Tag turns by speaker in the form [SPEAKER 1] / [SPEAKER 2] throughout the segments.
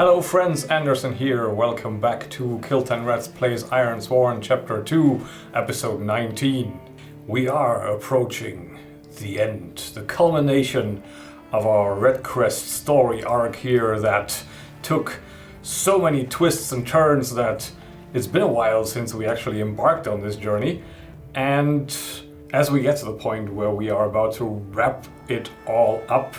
[SPEAKER 1] Hello friends, Anderson here. Welcome back to Kill 10 Rats Plays Ironsworn Chapter 2, Episode 19. We are approaching the end, the culmination of our Red Crest story arc here that took so many twists and turns that it's been a while since we actually embarked on this journey. And as we get to the point where we are about to wrap it all up,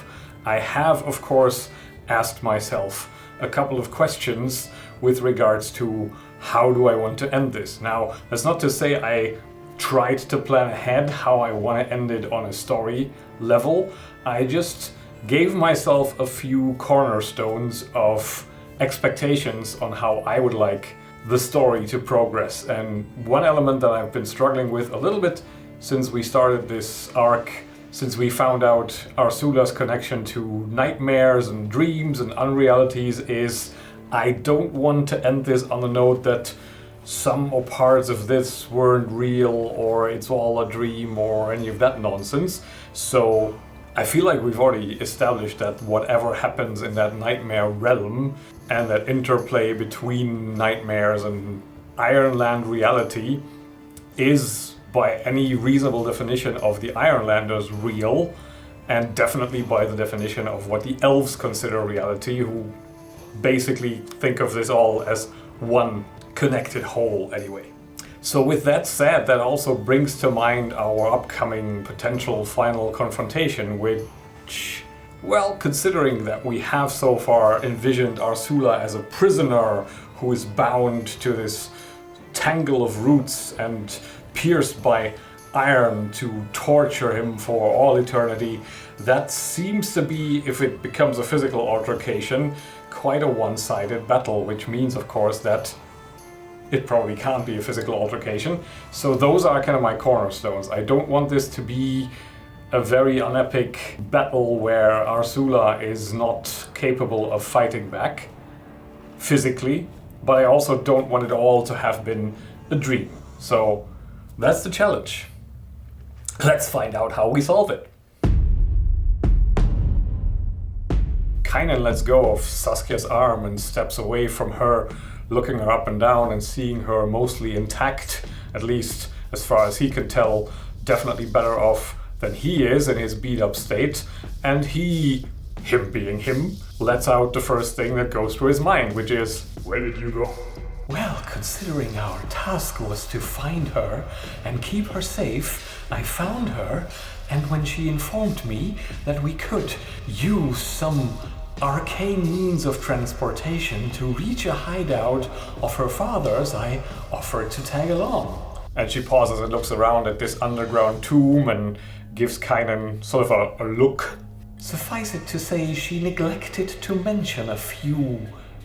[SPEAKER 1] I have, of course, asked myself a couple of questions with regards to how do I want to end this. Now, that's not to say I tried to plan ahead how I want to end it on a story level. I just gave myself a few cornerstones of expectations on how I would like the story to progress. And one element that I've been struggling with a little bit since we started this arc, since we found out Arsula's connection to nightmares and dreams and unrealities, is I don't want to end this on the note that some or parts of this weren't real or it's all a dream or any of that nonsense. So I feel like we've already established that whatever happens in that nightmare realm and that interplay between nightmares and Ironland reality is, by any reasonable definition of the Ironlanders, real, and definitely by the definition of what the elves consider reality, who basically think of this all as one connected whole anyway. So with that said, that also brings to mind our upcoming potential final confrontation, which, well, considering that we have so far envisioned Arsula as a prisoner who is bound to this tangle of roots and pierced by iron to torture him for all eternity, that seems to be, if it becomes a physical altercation, quite a one-sided battle, which means, of course, that it probably can't be a physical altercation. So those are kind of my cornerstones. I don't want this to be a very unepic battle where Arsula is not capable of fighting back physically, but I also don't want it all to have been a dream. So that's the challenge. Let's find out how we solve it. Kynan lets go of Saskia's arm and steps away from her, looking her up and down and seeing her mostly intact, at least as far as he can tell, definitely better off than he is in his beat-up state. And he, him being him, lets out the first thing that goes through his mind, which is, "Where did you go?"
[SPEAKER 2] Well, considering our task was to find her and keep her safe, I found her, and when she informed me that we could use some arcane means of transportation to reach a hideout of her father's, I offered to tag along.
[SPEAKER 1] And she pauses and looks around at this underground tomb and gives Kynan sort of a look.
[SPEAKER 2] Suffice it to say, she neglected to mention a few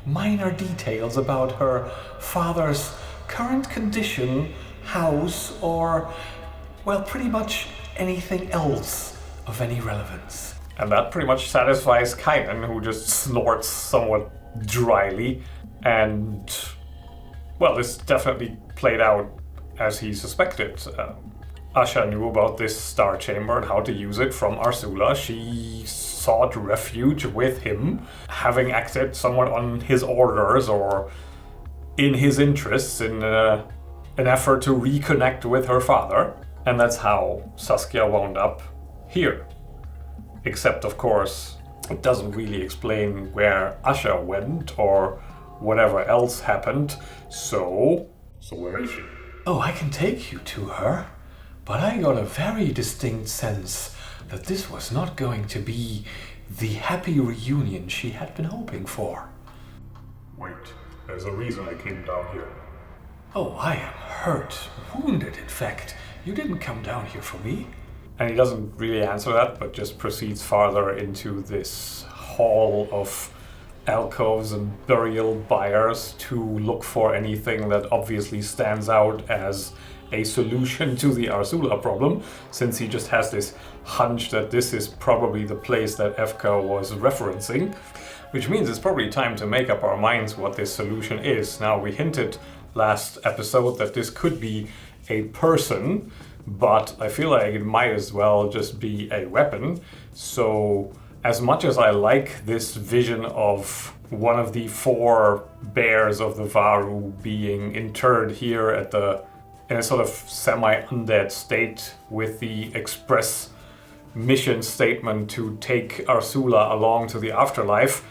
[SPEAKER 2] minor details about her father's current condition, house, or, well, pretty much anything else of any relevance.
[SPEAKER 1] And that pretty much satisfies Kynan, who just snorts somewhat dryly. And, well, this definitely played out as he suspected. Asha knew about this star chamber and how to use it from Arsula. She sought refuge with him, having acted somewhat on his orders or in his interests in an effort to reconnect with her father. And that's how Saskia wound up here. Except, of course, it doesn't really explain where Asha went or whatever else happened. So where is she?
[SPEAKER 2] Oh, I can take you to her, but I got a very distinct sense that this was not going to be the happy reunion she had been hoping for.
[SPEAKER 1] Wait, there's a reason I came down here.
[SPEAKER 2] Oh, I am hurt, wounded, in fact. You didn't come down here for me.
[SPEAKER 1] And he doesn't really answer that, but just proceeds farther into this hall of alcoves and burial biers to look for anything that obviously stands out as a solution to the Arsula problem, since he just has this hunch that this is probably the place that Efka was referencing, which means it's probably time to make up our minds what this solution is. Now, we hinted last episode that this could be a person, but I feel like it might as well just be a weapon. So as much as I like this vision of one of the 4 bears of the Varu being interred here in a sort of semi-undead state with the express mission statement to take Ursula along to the afterlife,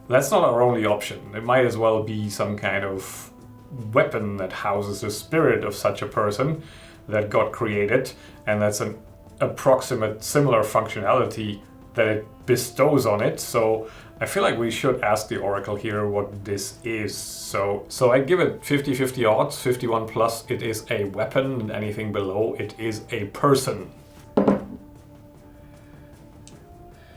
[SPEAKER 1] that's not our only option. It might as well be some kind of weapon that houses the spirit of such a person that got created, and that's an approximate similar functionality that it bestows on it. So I feel like we should ask the Oracle here what this is. So I give it 50-50 odds, 51 plus it is a weapon, and anything below it is a person.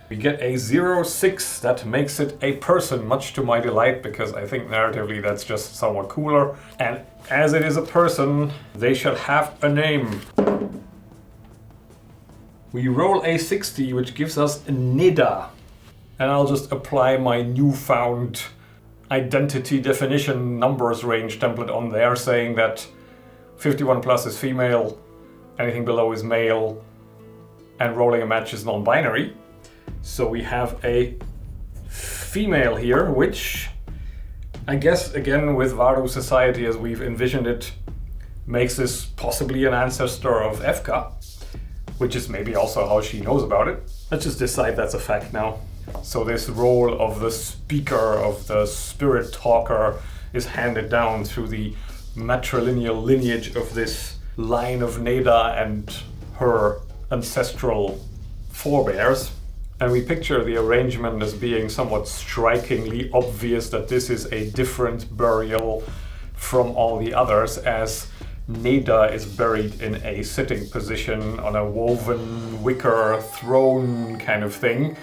[SPEAKER 1] We get a 0-6, that makes it a person, much to my delight, because I think narratively that's just somewhat cooler. And as it is a person, they should have a name. We roll a 60, which gives us Neda. And I'll just apply my newfound identity definition numbers range template on there, saying that 51 plus is female, anything below is male, and rolling a match is non-binary. So we have a female here, which I guess, again, with Varu society as we've envisioned it, makes this possibly an ancestor of Efka, which is maybe also how she knows about it. Let's just decide that's a fact now. So this role of the speaker, of the spirit talker, is handed down through the matrilineal lineage of this line of Neda and her ancestral forebears. And we picture the arrangement as being somewhat strikingly obvious that this is a different burial from all the others, as Neda is buried in a sitting position on a woven wicker throne kind of thing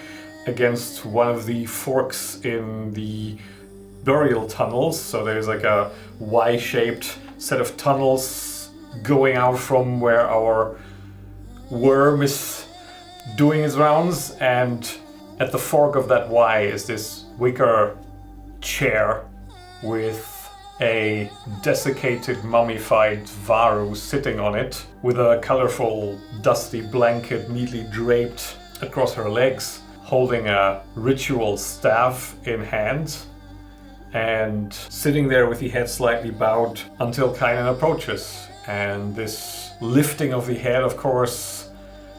[SPEAKER 1] against one of the forks in the burial tunnels. So there's like a Y-shaped set of tunnels going out from where our worm is doing its rounds, and at the fork of that Y is this wicker chair with a desiccated, mummified Varu sitting on it, with a colorful, dusty blanket neatly draped across her legs, holding a ritual staff in hand, and sitting there with the head slightly bowed until Kynan approaches. And this lifting of the head, of course,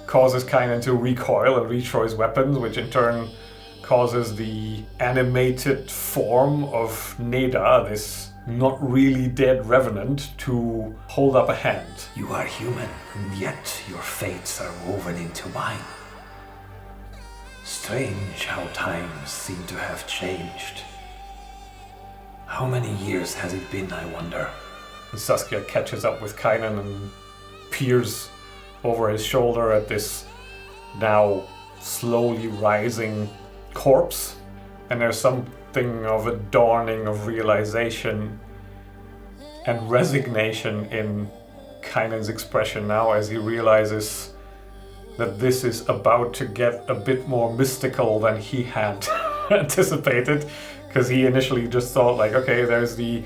[SPEAKER 1] causes Kynan to recoil and reach for his weapons, which in turn causes the animated form of Neda, this not really dead revenant, to hold up a hand.
[SPEAKER 2] You are human, and yet your fates are woven into mine. Strange how times seem to have changed. How many years has it been, I wonder?
[SPEAKER 1] And Saskia catches up with Kynan and peers over his shoulder at this now slowly rising corpse, and there's something of a dawning of realization and resignation in Kynan's expression now, as he realizes that this is about to get a bit more mystical than he had anticipated, because he initially just thought like, okay, there's the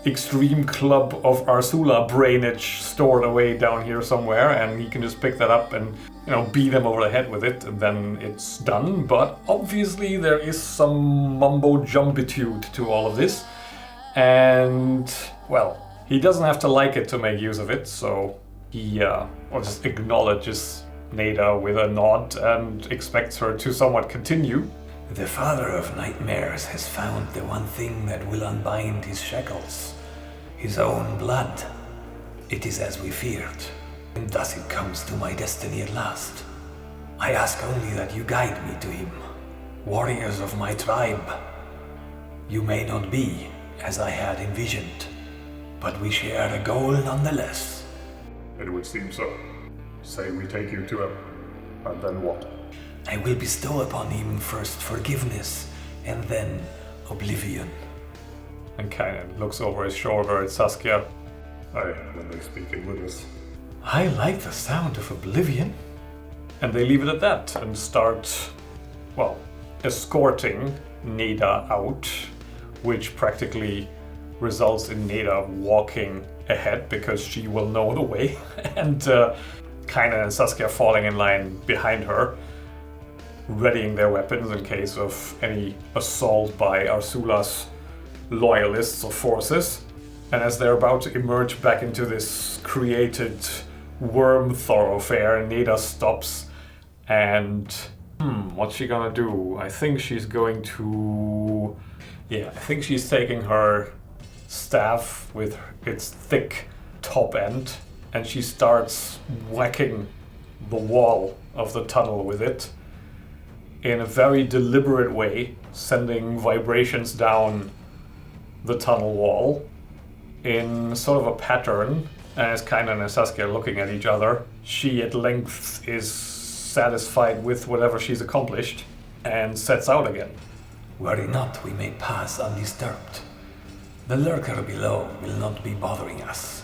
[SPEAKER 1] extreme club of Ursula brainage stored away down here somewhere, and he can just pick that up and, you know, beat them over the head with it, and then it's done. But obviously there is some mumbo-jumbitude to all of this, and, well, he doesn't have to like it to make use of it, so he just acknowledges Neda with a nod and expects her to somewhat continue.
[SPEAKER 2] The father of nightmares has found the one thing that will unbind his shackles. His own blood. It is as we feared. And thus it comes to my destiny at last. I ask only that you guide me to him. Warriors of my tribe. You may not be as I had envisioned, but we share a goal nonetheless.
[SPEAKER 1] It would seem so. Say we take you to him, and then what?
[SPEAKER 2] I will bestow upon him first forgiveness, and then oblivion.
[SPEAKER 1] And Kynan looks over his shoulder at Saskia. When they speak in riddles.
[SPEAKER 2] I like the sound of oblivion.
[SPEAKER 1] And they leave it at that and start, well, escorting Neda out, which practically results in Neda walking ahead because she will know the way, and Kynan and Saskia falling in line behind her. readying their weapons in case of any assault by Arsula's loyalists or forces. And as they're about to emerge back into this created worm thoroughfare, Neda stops and... what's she gonna do? I think she's going to... I think she's taking her staff with its thick top end and she starts whacking the wall of the tunnel with it in a very deliberate way, sending vibrations down the tunnel wall in sort of a pattern. And as Kynan and Saskia are looking at each other, she at length is satisfied with whatever she's accomplished and sets out again.
[SPEAKER 2] Worry not, we may pass undisturbed. The lurker below will not be bothering us.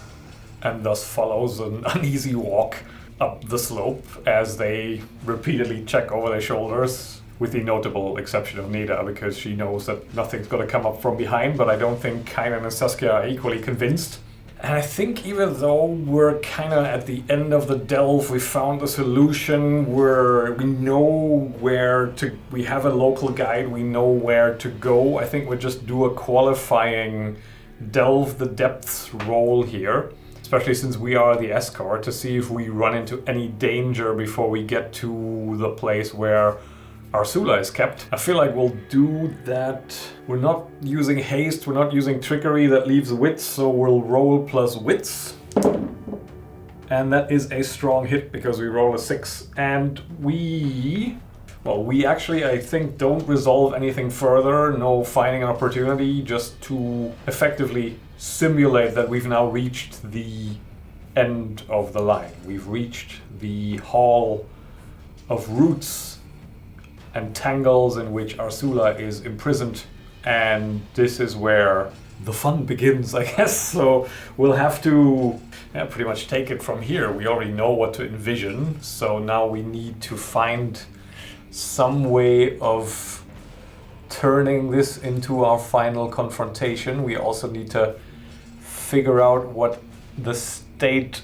[SPEAKER 1] And thus follows an uneasy walk up the slope as they repeatedly check over their shoulders, with the notable exception of Neda, because she knows that nothing's going to come up from behind, but I don't think Kynan and Saskia are equally convinced. And I think even though we're kind of at the end of the delve, we found a solution where we know where to, we have a local guide, we know where to go. I think we'll just do a qualifying delve the depths roll here, especially since we are the escort, to see if we run into any danger before we get to the place where Arsula is kept. I feel like we'll do that. We're not using haste, we're not using trickery that leaves wits, so we'll roll plus wits. And that is a strong hit because we roll a 6. And we actually, I think, don't resolve anything further. No finding an opportunity, just to effectively simulate that we've now reached the end of the line. We've reached the hall of roots and tangles in which Arsula is imprisoned, and this is where the fun begins, I guess. So we'll have to pretty much take it from here. We already know what to envision, so now we need to find some way of turning this into our final confrontation. We also need to figure out what the state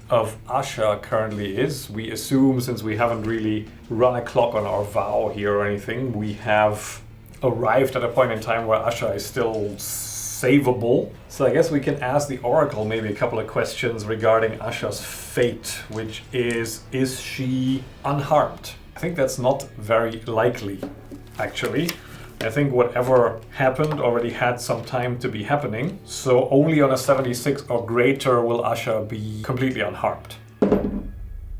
[SPEAKER 1] of Asha currently is. We assume, since we haven't really run a clock on our vow here or anything, we have arrived at a point in time where Asha is still savable. So I guess we can ask the Oracle maybe a couple of questions regarding Asha's fate, which is she unharmed? I think that's not very likely, actually. I think whatever happened already had some time to be happening, so only on a 76 or greater will Asha be completely unharmed.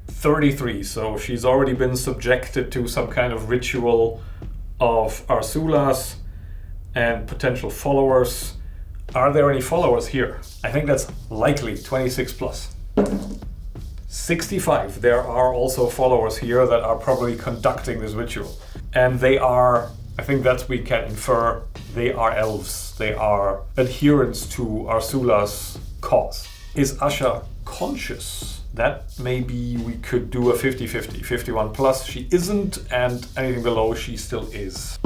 [SPEAKER 1] 33, so she's already been subjected to some kind of ritual of Arsula's and potential followers. Are there any followers here? I think that's likely, 26 plus. 65, there are also followers here that are probably conducting this ritual. And they are, I think that we can infer, they are elves. They are adherents to Arsula's cause. Is Asha conscious? That maybe we could do a 50-50. 51 plus, she isn't, and anything below, she still is.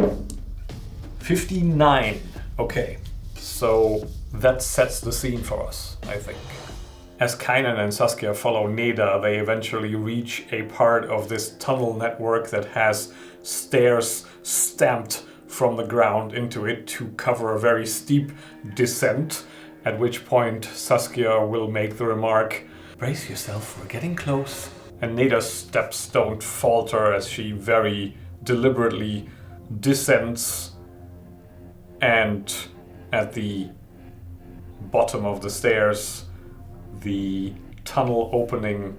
[SPEAKER 1] 59, okay. So that sets the scene for us, I think. As Kynan and Saskia follow Neda, they eventually reach a part of this tunnel network that has stairs stamped from the ground into it to cover a very steep descent, at which point Saskia will make the remark, "Brace yourself, we're getting close." And Neda's steps don't falter as she very deliberately descends, and at the bottom of the stairs, the tunnel opening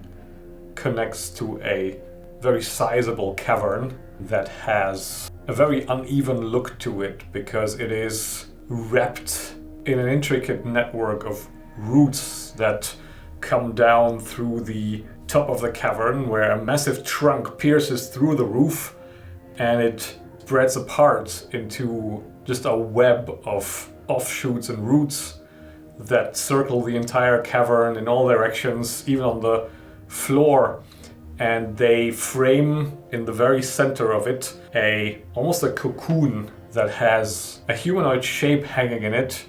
[SPEAKER 1] connects to a very sizable cavern that has a very uneven look to it because it is wrapped in an intricate network of roots that come down through the top of the cavern, where a massive trunk pierces through the roof and it spreads apart into just a web of offshoots and roots that circle the entire cavern in all directions, even on the floor. And they frame in the very center of it almost a cocoon that has a humanoid shape hanging in it,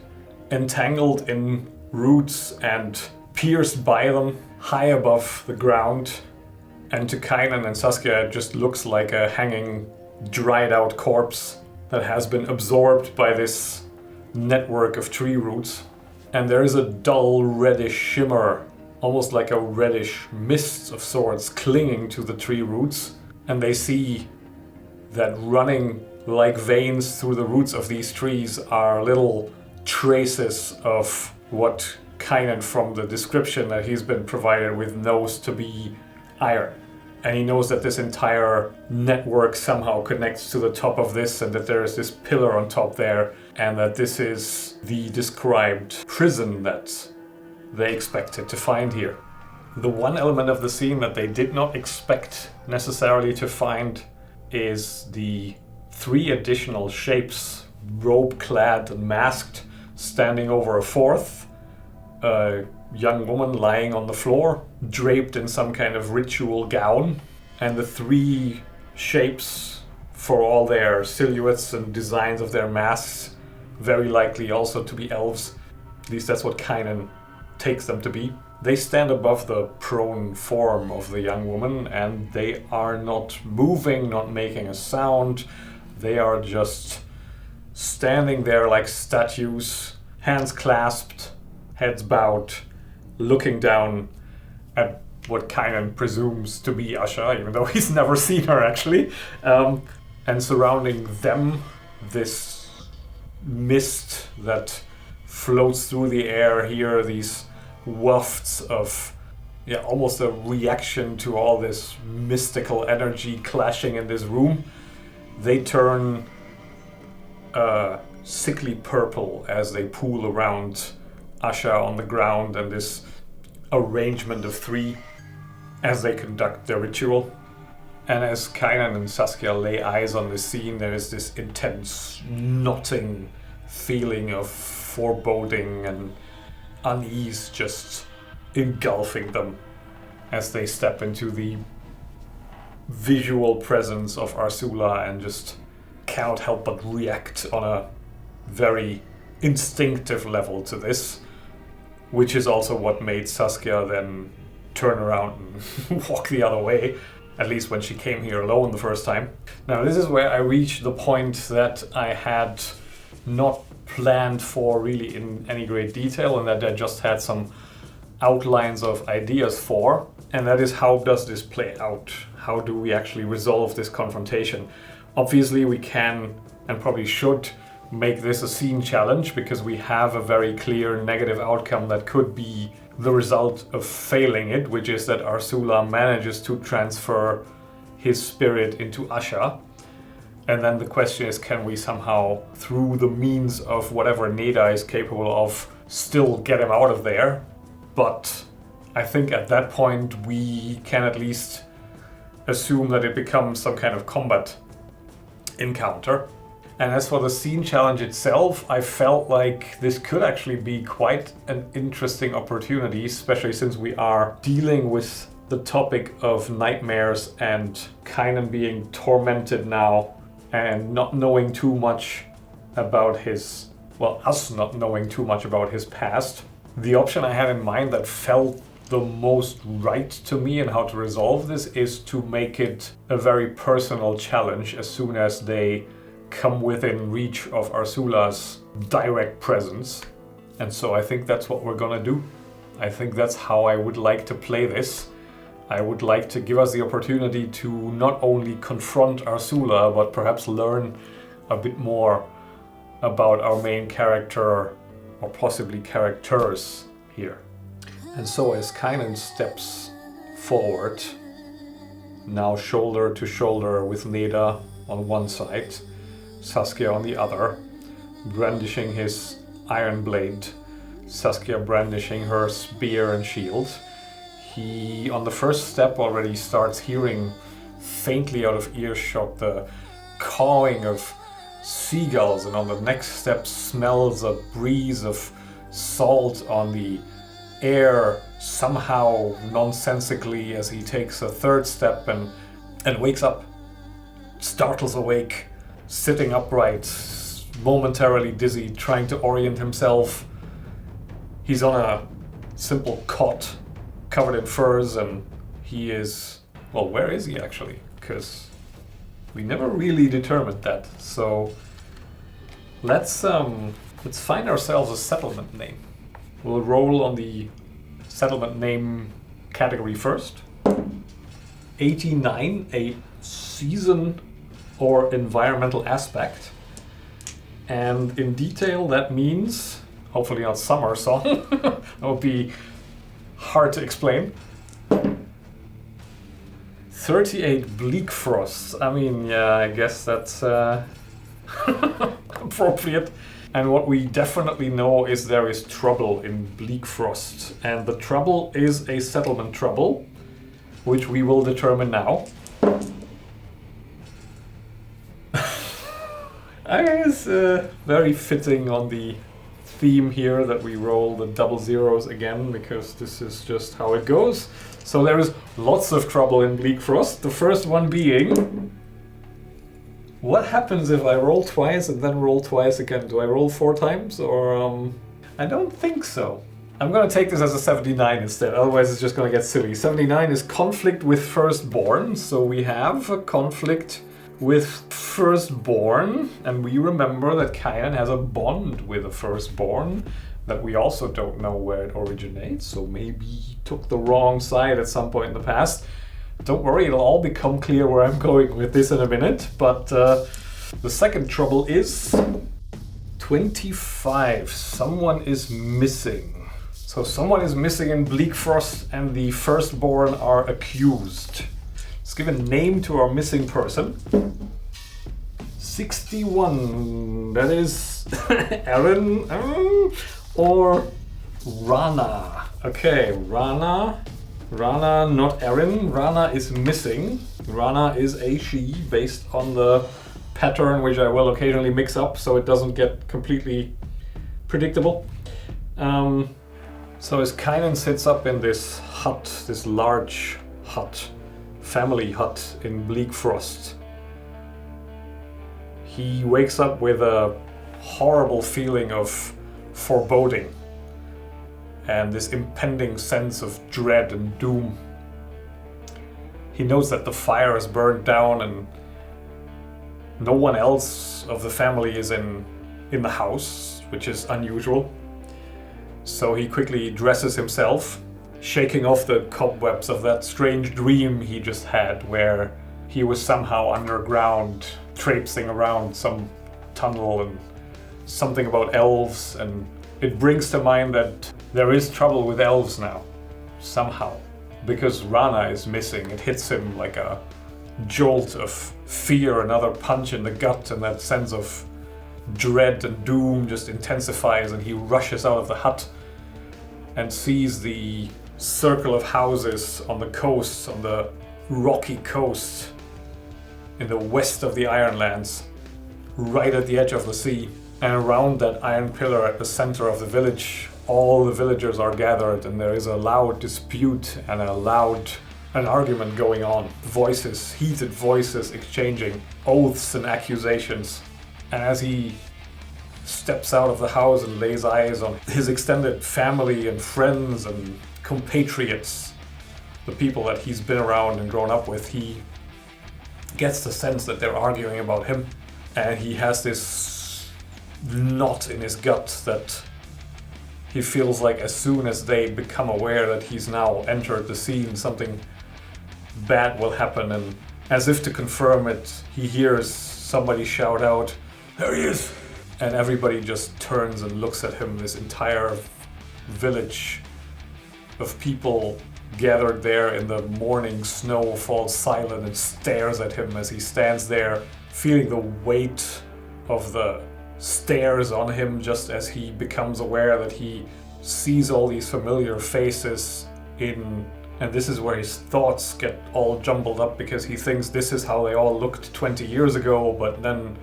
[SPEAKER 1] entangled in roots and pierced by them high above the ground. And to Kynan and Saskia, it just looks like a hanging, dried out corpse that has been absorbed by this network of tree roots. And there is a dull reddish shimmer, almost like a reddish mist of sorts, clinging to the tree roots. And they see that running like veins through the roots of these trees are little traces of what Kynan, from the description that he's been provided with, knows to be iron. And he knows that this entire network somehow connects to the top of this, and that there is this pillar on top there, and that this is the described prison that they expected to find here. The one element of the scene that they did not expect necessarily to find is the 3 additional shapes, robe-clad and masked, standing over a fourth. A young woman lying on the floor, draped in some kind of ritual gown. And the 3 shapes, for all their silhouettes and designs of their masks, very likely also to be elves. At least that's what Kynan takes them to be. They stand above the prone form of the young woman, and they are not moving, not making a sound. They are just standing there like statues, hands clasped, heads bowed, looking down at what Kynan presumes to be Asha, even though he's never seen her actually. And surrounding them, this mist that floats through the air here, these wafts of almost a reaction to all this mystical energy clashing in this room. They turn sickly purple as they pool around Asha on the ground and this arrangement of 3 as they conduct their ritual. And as Kynan and Saskia lay eyes on this scene, there is this intense knotting feeling of foreboding and unease just engulfing them as they step into the visual presence of Arsula and just cannot help but react on a very instinctive level to this, which is also what made Saskia then turn around and walk the other way, at least when she came here alone the first time. Now this is where I reached the point that I had not planned for really in any great detail, and that I just had some outlines of ideas for, and that is, how does this play out? How do we actually resolve this confrontation? Obviously we can and probably should make this a scene challenge, because we have a very clear negative outcome that could be the result of failing it, which is that Arsula manages to transfer his spirit into Asha. And then the question is, can we somehow, through the means of whatever Neda is capable of, still get him out of there? But I think at that point we can at least assume that it becomes some kind of combat encounter. And as for the scene challenge itself, I felt like this could actually be quite an interesting opportunity, especially since we are dealing with the topic of nightmares and Kynan being tormented now and not knowing too much about his, us not knowing too much about his past. The option I had in mind that felt the most right to me and how to resolve this is to make it a very personal challenge as soon as they come within reach of Arsula's direct presence. And so I think that's what we're gonna do. I think that's how I would like to play this. I would like to give us the opportunity to not only confront Arsula, but perhaps learn a bit more about our main character, or possibly characters here. And so as Kynan steps forward, now shoulder to shoulder with Neda on one side, Saskia on the other, brandishing his iron blade, Saskia brandishing her spear and shield, he, on the first step, already starts hearing faintly out of earshot the cawing of seagulls, and on the next step smells a breeze of salt on the air, somehow nonsensically, as he takes a third step and wakes up, startles awake, sitting upright, momentarily dizzy, trying to orient himself. He's on a simple cot covered in furs, and he is Well, where is he actually? Because we never really determined that. So let's find ourselves a settlement name. We'll roll on the settlement name category first. 89, a season or environmental aspect. And in detail, that means, hopefully not summer song, that would be hard to explain. 38 bleak frosts. I mean, yeah, I guess that's appropriate. And what we definitely know is there is trouble in bleak frost. And the trouble is a settlement trouble, which we will determine now. I guess very fitting on the theme here that we roll the double zeros again, because this is just how it goes. So there is lots of trouble in bleak frost. The first one being, what happens if I roll twice and then roll twice again? Do I roll 4 times or I don't think so. I'm gonna take this as a 79 instead, otherwise it's just gonna get silly. 79 is conflict with firstborn, so we have a conflict with firstborn, and we remember that Kynan has a bond with a firstborn that we also don't know where it originates, so maybe he took the wrong side at some point in the past. Don't worry, it'll all become clear where I'm going with this in a minute, but the second trouble is 25. Someone is missing. So someone is missing in bleak frost and the firstborn are accused. Let's give a name to our missing person. 61. That is Aaron or Rana. Okay, Rana, not Aaron. Rana is missing. Rana is a she based on the pattern, which I will occasionally mix up so it doesn't get completely predictable. So as Kynan sits up in this hut, this large hut, family hut in bleak frost, he wakes up with a horrible feeling of foreboding and this impending sense of dread and doom. He knows that the fire is burned down and no one else of the family is in the house, which is unusual. So he quickly dresses himself, shaking off the cobwebs of that strange dream he just had, where he was somehow underground, traipsing around some tunnel and something about elves, and it brings to mind that there is trouble with elves now, somehow. Because Rana is missing, it hits him like a jolt of fear, another punch in the gut, and that sense of dread and doom just intensifies, and he rushes out of the hut and sees the circle of houses on the coast, on the rocky coast in the west of the Ironlands, right at the edge of the sea. And around that iron pillar at the center of the village, all the villagers are gathered, and there is a loud dispute and an argument going on. Voices, heated voices exchanging oaths and accusations. And as he steps out of the house and lays eyes on his extended family and friends and compatriots, the people that he's been around and grown up with, he gets the sense that they're arguing about him. And he has this knot in his gut that he feels like as soon as they become aware that he's now entered the scene, something bad will happen. And as if to confirm it, he hears somebody shout out, "There he is!" And everybody just turns and looks at him. This entire village of people gathered there in the morning snow falls silent and stares at him as he stands there, feeling the weight of the stares on him just as he becomes aware that he sees all these familiar faces in... And this is where his thoughts get all jumbled up, because he thinks this is how they all looked 20 years ago, but then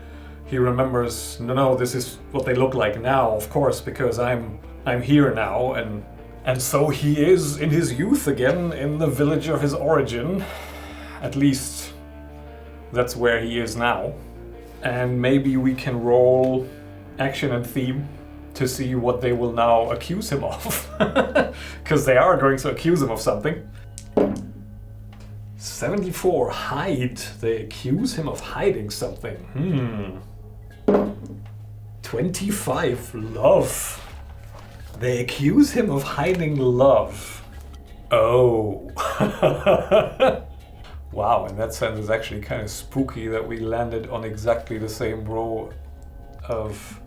[SPEAKER 1] he remembers, no, this is what they look like now, of course, because I'm here now, and so he is in his youth again, in the village of his origin. At least that's where he is now. And maybe we can roll action and theme to see what they will now accuse him of. Because they are going to accuse him of something. 74, hide. They accuse him of hiding something. 25, love. They accuse him of hiding love. Oh. Wow, in that sense it's actually kind of spooky that we landed on exactly the same row of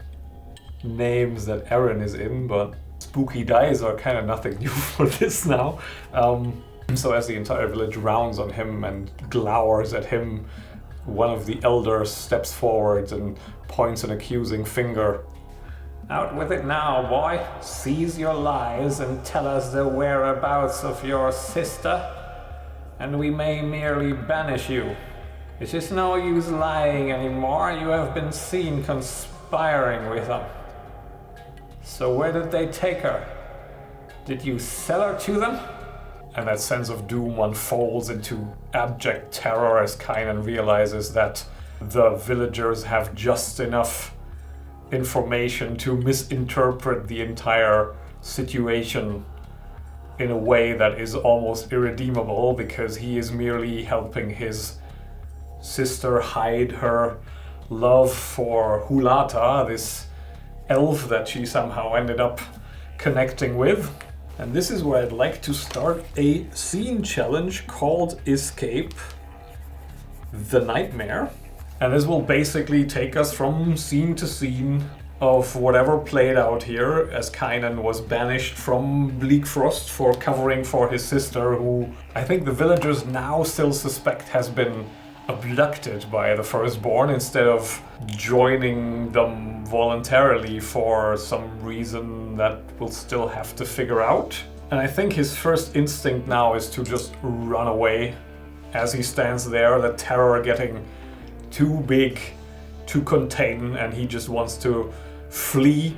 [SPEAKER 1] names that Aaron is in, but spooky dice are kind of nothing new for this now. So as the entire village rounds on him and glowers at him, one of the elders steps forward and points an accusing finger. Out with it now, boy. Seize your lies and tell us the whereabouts of your sister, and we may merely banish you. It is no use lying anymore. You have been seen conspiring with them. So where did they take her? Did you sell her to them? And that sense of doom unfolds into abject terror as Kynan realizes that the villagers have just enough information to misinterpret the entire situation in a way that is almost irredeemable, because he is merely helping his sister hide her love for Hulata, this elf that she somehow ended up connecting with. And this is where I'd like to start a scene challenge called Escape the Nightmare. And this will basically take us from scene to scene of whatever played out here, as Kynan was banished from Bleakfrost for covering for his sister, who I think the villagers now still suspect has been abducted by the Firstborn instead of joining them voluntarily for some reason that we'll still have to figure out. And I think his first instinct now is to just run away. As he stands there, the terror getting too big to contain, and he just wants to flee,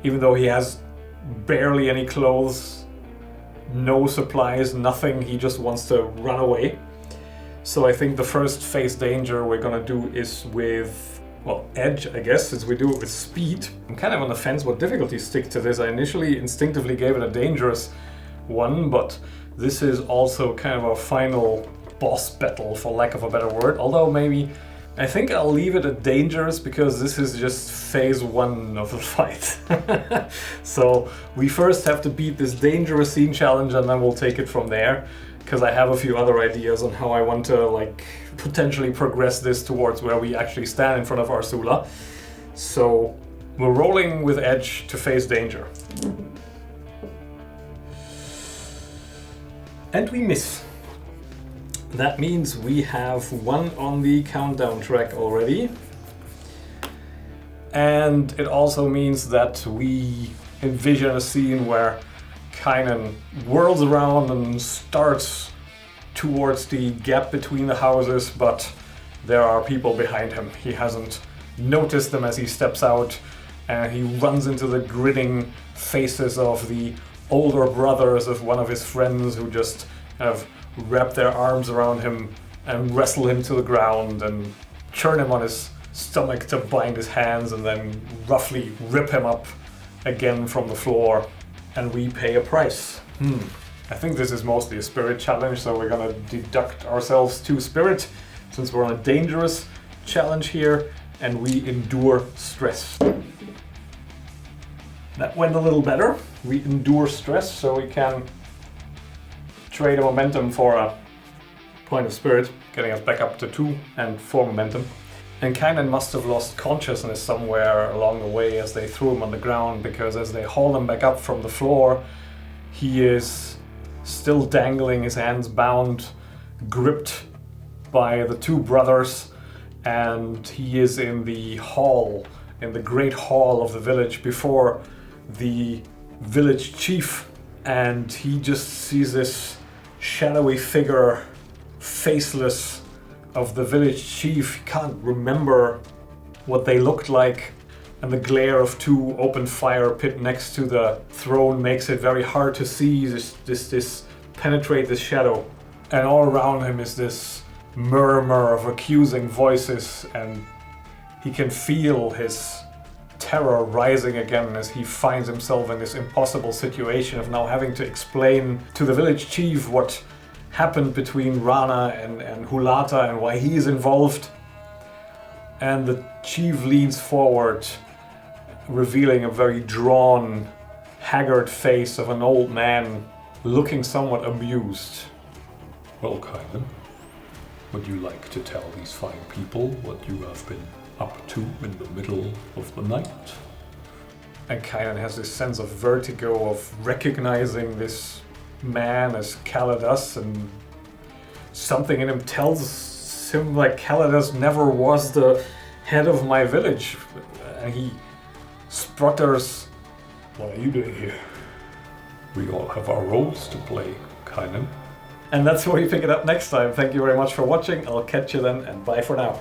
[SPEAKER 1] even though he has barely any clothes, no supplies, nothing. He just wants to run away. So I think the first phase danger we're gonna do is with, well, edge, I guess, since we do it with speed. I'm kind of on the fence what difficulty stick to this. I initially instinctively gave it a dangerous one, but this is also kind of a final boss battle, for lack of a better word. Although maybe, I think I'll leave it at dangerous because this is just phase 1 of the fight. So we first have to beat this dangerous scene challenge, and then we'll take it from there, because I have a few other ideas on how I want to like potentially progress this towards where we actually stand in front of Arsula. So we're rolling with edge to face danger. And we miss. That means we have 1 on the countdown track already. And it also means that we envision a scene where Kynan whirls around and starts towards the gap between the houses, but there are people behind him. He hasn't noticed them as he steps out, and he runs into the grinning faces of the older brothers of one of his friends, who just kind of wrap their arms around him and wrestle him to the ground and churn him on his stomach to bind his hands, and then roughly rip him up again from the floor. And we pay a price. I think this is mostly a spirit challenge, so we're gonna deduct ourselves 2 spirit, since we're on a dangerous challenge here, and we endure stress. That went a little better. We endure stress, so we can trade a momentum for a point of spirit, getting us back up to 2 and 4 momentum. And Kynan must have lost consciousness somewhere along the way as they threw him on the ground, because as they haul him back up from the floor, he is still dangling, his hands bound, gripped by the 2 brothers, and he is in the hall, in the great hall of the village before the village chief, and he just sees this shadowy figure, faceless, of the village chief. He can't remember what they looked like, and the glare of 2 open fire pit next to the throne makes it very hard to see this penetrate this shadow. And all around him is this murmur of accusing voices, and he can feel his terror rising again as he finds himself in this impossible situation of now having to explain to the village chief what happened between Rana and Hulata and why he is involved. And the chief leans forward, revealing a very drawn, haggard face of an old man looking somewhat amused.
[SPEAKER 2] Well, Kynan, would you like to tell these fine people what you have been up to in the middle of the night?
[SPEAKER 1] And Kynan has this sense of vertigo of recognizing man as Kaladas, and something in him tells him like Kaladas never was the head of my village. And he splutters, "What are you doing here?"
[SPEAKER 2] We all have our roles to play, Kynan.
[SPEAKER 1] And that's where we pick it up next time. Thank you very much for watching. I'll catch you then, and bye for now.